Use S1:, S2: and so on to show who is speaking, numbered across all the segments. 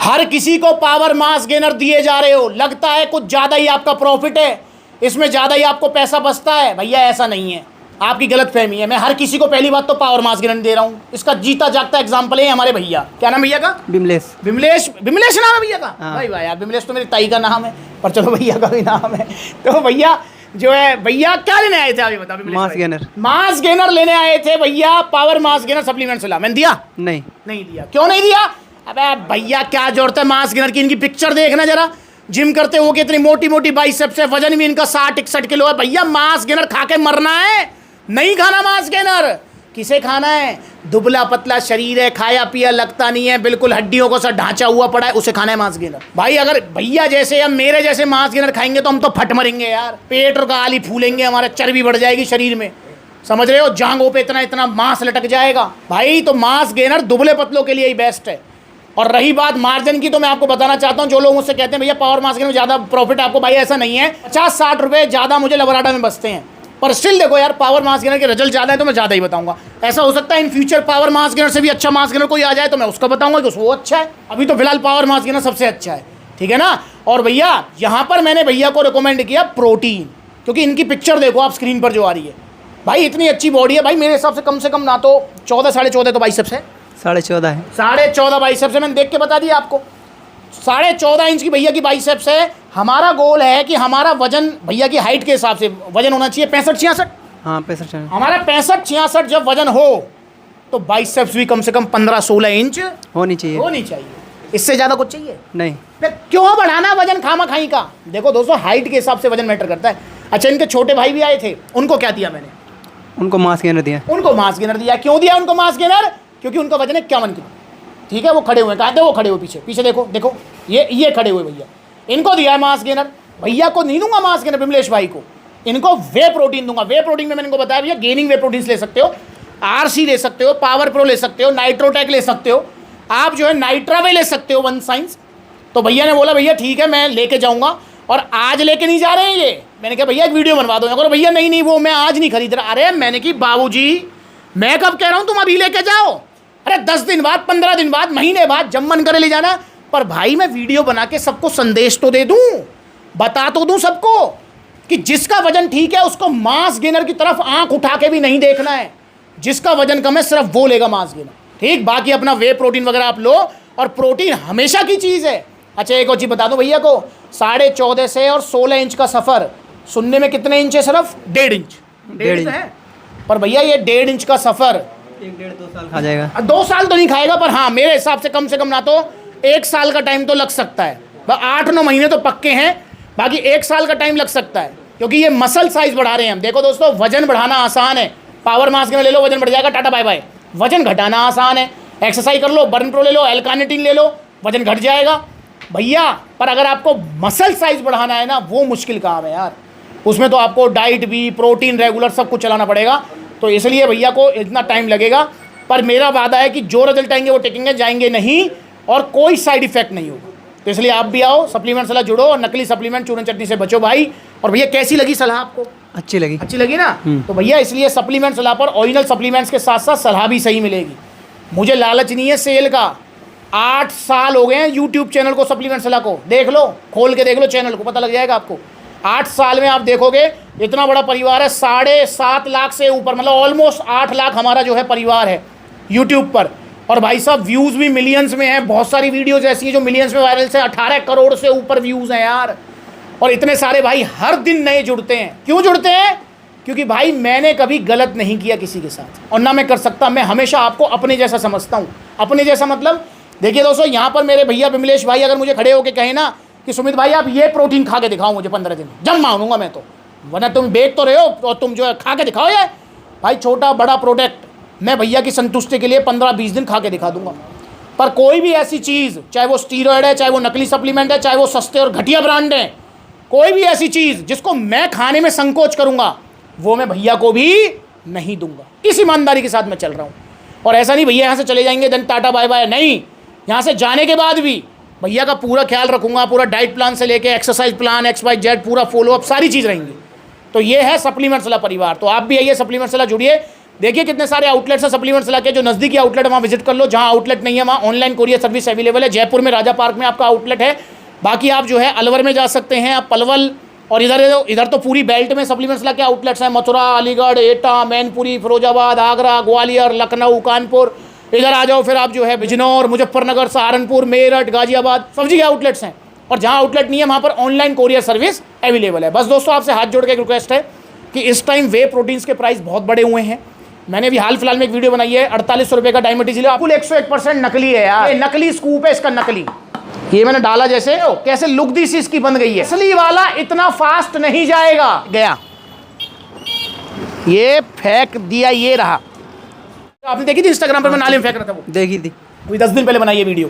S1: हर किसी को power mass gainer दिए जा रहे हो, लगता है कुछ ज़्यादा ही आपका प्रॉफिट है, इसमें ज़्यादा ही आपको पैसा बचता है। भैया ऐसा नहीं है, आपकी गलत फहमी है। मैं हर किसी को पहली बात तो पावर मास गेनर दे रहा हूँ। इसका जीता जागता एग्जाम्पल है हमारे भैया। क्या नाम भैया का?
S2: बिमलेश।
S1: बिमलेश नाम है भैया का?
S2: हाँ।
S1: भाई भाई यार, बिमलेश तो मेरी ताई का नाम है, पर चलो भैया का भी नाम है। तो भैया जो है, भैया क्या लेने आए थे अभी बताओ?
S2: Mass gainer.
S1: मास गेनर लेने आए थे भैया, पावर मास गेनर सप्लीमेंट से। मैंने दिया
S2: नहीं
S1: दिया। क्यों नहीं दिया? अबे भैया क्या जरूरत है मास गेनर की? इनकी पिक्चर देखना जरा, जिम करते हो कि इतनी मोटी मोटी बाइसेप्स है, वजन भी इनका 60-61 किलो है। भैया मास गेनर खा के मरना है, नहीं खाना मास गेनर। किसे खाना है? दुबला पतला शरीर है, खाया पिया लगता नहीं है, बिल्कुल हड्डियों को सा ढांचा हुआ पड़ा है, उसे खाना है मास गेनर। भाई अगर भैया जैसे या मेरे जैसे मास गेनर खाएंगे तो हम तो फट मरेंगे यार, पेट और गाल ही फूलेंगे, हमारा चर्बी बढ़ जाएगी शरीर में, समझ रहे हो? जांघों पे इतना इतना मांस लटक जाएगा। भाई तो मास गेनर दुबले पतलों के लिए ही बेस्ट है। और रही बात मार्जिन की, तो मैं आपको बताना चाहता हूँ, जो लोग मुझसे कहते हैं भैया पावर मास गेनर में ज़्यादा प्रॉफिट आपको, भाई ऐसा नहीं है। 50-60 रुपये ज़्यादा मुझे लबराडा में बचते हैं, पर स्टिल देखो यार, पावर मास गेनर के रिजल्ट ज़्यादा है तो मैं ज़्यादा ही बताऊंगा। ऐसा हो सकता है in future power mass gainer से भी अच्छा मास गेनर कोई आ जाए तो मैं उसका बताऊंगा कि वो अच्छा है। अभी तो फिलहाल पावर मास गेनर सबसे अच्छा है, ठीक है ना? और भैया यहाँ पर मैंने भैया को रिकमेंड किया प्रोटीन, क्योंकि इनकी पिक्चर देखो आप स्क्रीन पर जो आ रही है, भाई इतनी अच्छी बॉडी है। भाई मेरे हिसाब से कम ना तो 14-14.5 तो बाइसेप्स है,
S2: 14.5 है,
S1: 14.5 बाइसेप्स है। मैंने देख के बता दिया आपको, 14.5 इंच की भैया की बाइसेप्स है। हमारा गोल है कि हमारा वजन भैया की हाइट के हिसाब से वजन होना चाहिए 65-66।
S2: हाँ 65।
S1: हमारा 65-66 जब वजन हो तो बाइसेप्स भी कम से कम 15-16 इंच
S2: होनी चाहिए।
S1: इससे ज़्यादा कुछ चाहिए
S2: नहीं।
S1: फिर क्यों बढ़ाना वजन खामा खाई का? देखो दोस्तों, हाइट के हिसाब से वजन मैटर करता है। अच्छा, इनके छोटे भाई भी आए थे, उनको क्या दिया मैंने?
S2: उनको मास गेनर दिया।
S1: क्यों दिया उनको मास गेनर? क्योंकि उनका वजन है 51 किलो, ठीक है? वो खड़े हुए, कहा थे वो खड़े हुए, पीछे देखो ये खड़े हुए भैया, इनको दिया है मास गेनर। भैया को नहीं दूंगा मास गेनर, बिमलेश भाई को, इनको वे प्रोटीन दूंगा। वे प्रोटीन में मैंने इनको बताया भैया, गेनिंग वे प्रोटीन ले सकते हो, आरसी ले सकते हो, पावर प्रो ले सकते हो, नाइट्रोटेक ले सकते हो, आप जो है नाइट्रावे ले सकते हो, वन साइंस। तो भैया ने बोला भैया ठीक है मैं लेके जाऊंगा, और आज लेके नहीं जा रहे हैं ये। मैंने कहा भैया एक वीडियो बनवा दो। अगर भैया नहीं वो मैं आज नहीं खरीद रहा। अरे मैंने कि बाबूजी मैं कब कह रहा हूँ तुम अभी लेके जाओ? अरे 10 दिन बाद, 15 दिन बाद, महीने बाद, जब मन करे ले जाना। पर भाई मैं वीडियो बना के सबको संदेश तो दे दूं, बता तो दूं सबको कि जिसका वजन ठीक है उसको मास गेनर की तरफ आंख उठा के भी नहीं देखना है, जिसका वजन कम है सिर्फ वो लेगा मास गेनर, ठीक? बाकी अपना वे प्रोटीन वगैरह आप लो, और प्रोटीन हमेशा की चीज़ है। अच्छा एक और चीज़ बता दो भैया को, 14.5 से और 16 इंच का सफ़र सुनने में कितने इंच है? सिर्फ 1.5 इंच है। पर भैया ये 1.5 इंच का सफ़र
S2: 1-1.5-2 साल खा जाएगा।
S1: 2 साल तो नहीं खाएगा, पर हाँ मेरे हिसाब से कम ना तो 1 साल का टाइम तो लग सकता है। 8-9 महीने तो पक्के हैं, बाकी 1 साल का टाइम लग सकता है, क्योंकि ये मसल साइज बढ़ा रहे हैं हम। देखो दोस्तों, वजन बढ़ाना आसान है, पावर मास गेनर ले लो वजन बढ़ जाएगा, टाटा बाय बाय। वजन घटाना आसान है, एक्सरसाइज कर लो, बर्न प्रो ले लो, एल-कार्निटीन ले लो, वजन घट जाएगा भैया। पर अगर आपको मसल साइज बढ़ाना है ना, वो मुश्किल काम है यार, उसमें तो आपको डाइट भी, प्रोटीन रेगुलर सब कुछ चलाना पड़ेगा। तो इसलिए भैया को इतना टाइम लगेगा, पर मेरा वादा है कि जो रिजल्ट आएंगे वो टिकेंगे, जाएंगे नहीं, और कोई साइड इफेक्ट नहीं होगा। तो इसलिए आप भी आओ, सप्लीमेंट सलाह जुड़ो, और नकली सप्लीमेंट चूरन चटनी से बचो भाई। और भैया कैसी लगी सलाह आपको?
S2: अच्छी लगी
S1: ना? तो भैया इसलिए सप्लीमेंट सलाह पर ओरिजिनल सप्लीमेंट्स के साथ साथ सलाह भी सही मिलेगी। मुझे लालच नहीं है सेल का, 8 साल हो गए हैं यूट्यूब चैनल को, सप्लीमेंट सलाह को देख लो, खोल के देख लो चैनल को, पता लग जाएगा आपको। 8 साल में आप देखोगे इतना बड़ा परिवार है, 7.5 लाख से ऊपर, मतलब ऑलमोस्ट 8 लाख हमारा जो है परिवार है यूट्यूब पर। और भाई साहब व्यूज़ भी मिलियंस में हैं, बहुत सारी वीडियोज़ ऐसी हैं जो मिलियंस में वायरल से 18 करोड़ से ऊपर व्यूज़ हैं यार। और इतने सारे भाई हर दिन नए जुड़ते हैं। क्यों जुड़ते हैं? क्योंकि भाई मैंने कभी गलत नहीं किया किसी के साथ, और ना मैं कर सकता। मैं हमेशा आपको अपने जैसा समझता हूँ। अपने जैसा मतलब देखिए दोस्तों, यहाँ पर मेरे भैया बिमलेश भाई अगर मुझे खड़े होकर कहें ना कि सुमित भाई आप ये प्रोटीन खा के दिखाओ मुझे 15 दिन, जब मानूंगा मैं तो, वरना तुम बेच तो रहे हो और तुम जो है खा के दिखाओ। ये भाई छोटा बड़ा प्रोडक्ट मैं भैया की संतुष्टि के लिए 15-20 दिन खा के दिखा दूंगा। पर कोई भी ऐसी चीज़, चाहे वो स्टीरॉयड है, चाहे वो नकली सप्लीमेंट है, चाहे वो सस्ते और घटिया ब्रांड है, कोई भी ऐसी चीज़ जिसको मैं खाने में संकोच करूंगा, वो मैं भैया को भी नहीं दूंगा। इस ईमानदारी के साथ मैं चल रहा हूँ। और ऐसा नहीं भैया यहाँ से चले जाएंगे देन टाटा बाय बाय, नहीं, यहाँ से जाने के बाद भी भैया का पूरा ख्याल रखूंगा, पूरा डाइट प्लान से लेके एक्सरसाइज प्लान, XYZ पूरा फॉलोअप, सारी चीज़ रहेंगी। तो ये है सप्लीमेंट सलाह परिवार। तो आप भी आइए, सप्लीमेंट सलाह जुड़िए, देखिए कितने सारे आउटलेट्स हैं सप्लीमेंट्स ला के, जो नज़दीकी आउटलेट है वहाँ विजिट कर लो, जहाँ आउटलेट नहीं है वहाँ ऑनलाइन कोरियर सर्विस अवेलेबल है। जयपुर में राजा पार्क में आपका आउटलेट है, बाकी आप जो है अलवर में जा सकते हैं, आप पलवल और इधर तो पूरी बेल्ट में सप्लीमेंट्स ला के आउटलेट्स हैं, मथुरा, अलीगढ़, एटा, मैनपुरी, फिरोजाबाद, आगरा, ग्वालियर, लखनऊ, कानपुर। इधर आ जाओ फिर आप जो है बिजनौर, मुजफ्फरनगर, सहारनपुर, मेरठ, गाजियाबाद, सब जगह आउटलेट्स हैं। और जहाँ आउटलेट नहीं है वहाँ पर ऑनलाइन कोरियर सर्विस अवेलेबल है। बस दोस्तों आपसे हाथ जोड़ के एक रिक्वेस्ट है कि इस टाइम वे प्रोटीन्स के प्राइस बहुत बढ़े हुए हैं। मैंने अभी हाल फिलहाल में एक वीडियो बनाई है, 4800 रुपये का डायमंड आपको 101% नकली है यार, ये नकली स्कूप है इसका, नकली। ये मैंने डाला जैसे कैसे लुक दी सी इसकी बन गई है। असली वाला इतना फास्ट नहीं जाएगा। गया, ये फेंक दिया, ये रहा। आपने देखी थी इंस्टाग्राम पर मैं नाले में फेंक रहा था, वो
S2: देखी थी,
S1: कोई 10 दिन पहले बनाई है वीडियो,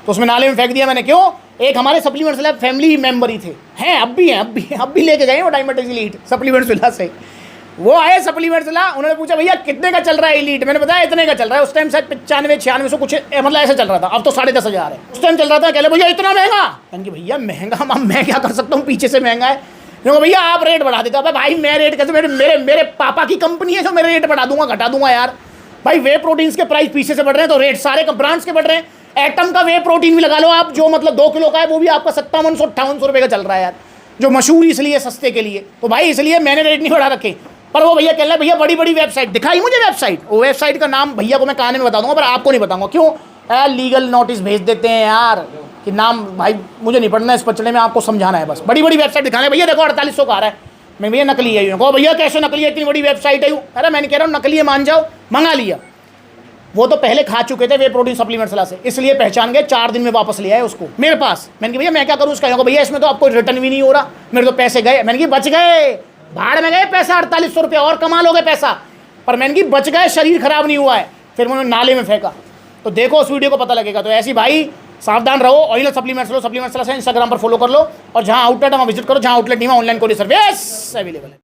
S1: तो उसमें नाले में फेंक दिया मैंने। क्यों? एक हमारे सप्लीमेंट्स लैब फैमिली मेंबर ही थे, हैं अब भी हैं, अब भी लेके गए वो डायमंड एलीट सप्लीमेंट्स विला से। वो आए सप्लीमेंट्स विला, उन्होंने पूछा भैया कितने का चल रहा है एलीट? मैंने बताया इतने का चल रहा है। उस टाइम शायद 95-96 कुछ मतलब ऐसे चल रहा था, अब तो 10,500 है। उस टाइम चल रहा था, कह भैया इतना महंगा। मैंने कि भैया महंगा मैं क्या कर सकता हूँ, पीछे से महंगा है। क्योंकि भैया आप रेट बढ़ा देते हो। भाई मैं रेट कैसे, मेरे पापा की कंपनी है जो मैं रेट बढ़ा दूंगा घटा दूंगा यार। भाई वे प्रोटीन्स के प्राइस पीछे से बढ़ रहे हैं तो रेट सारे ब्रांड्स के बढ़ रहे हैं। एटम का वे प्रोटीन भी लगा लो आप, जो मतलब 2 किलो का है, वो भी आपका 5700-5800 रुपये का चल रहा है यार, जो मशहूर इसलिए सस्ते के लिए। तो भाई इसलिए मैंने रेट नहीं बढ़ा रखे। पर वो भैया कह रहे भैया बड़ी बड़ी वेबसाइट दिखाई मुझे, वेबसाइट, वो वेबसाइट का नाम भैया को मैं कहानी में बता दूंगा, पर आपको नहीं बताऊंगा। क्यों? यार लीगल नोटिस भेज देते हैं यार कि नाम, भाई मुझे नहीं पढ़ना इस पचड़े में, आपको समझाना है बस। बड़ी बड़ी वेबसाइट दिखाने, भैया देखो 4800 का आ रहा है। मैं भैया नकली है। कहो भैया कैसे नकली है, इतनी बड़ी वेबसाइट है। अरे मैंने कह रहा हूँ नकली है, मान जाओ, मंगा लिया। वो तो पहले खा चुके थे वे प्रोटीन सप्लीमेंट्स ला से, इसलिए पहचान गए, 4 दिन में वापस ले आए उसको मेरे पास। मैंने कहा भैया मैं क्या करूँ उसका? भैया इसमें तो आपको रिटर्न भी नहीं हो रहा, मेरे तो पैसे गए। मैंने कहा बच गए, भाड़ में गए पैसा, 4800 रुपये और कमा लोगे पैसा। पर मैंने कहा बच गए, शरीर खराब नहीं हुआ है। फिर मैंने नाले में फेंका। तो देखो उस वीडियो को पता लगेगा। तो ऐसी भाई सावधान रहो, ऑयल सप्लीमेंट्स लो, सप्लीमेंट्स ला से इंस्टाग्राम पर फॉलो कर लो, और जहाँ आउटलेट है वहाँ विजिट करो, जहाँ आउटलेट नहीं वहाँ ऑनलाइन कोरियर सर्विस अवेलेबल है।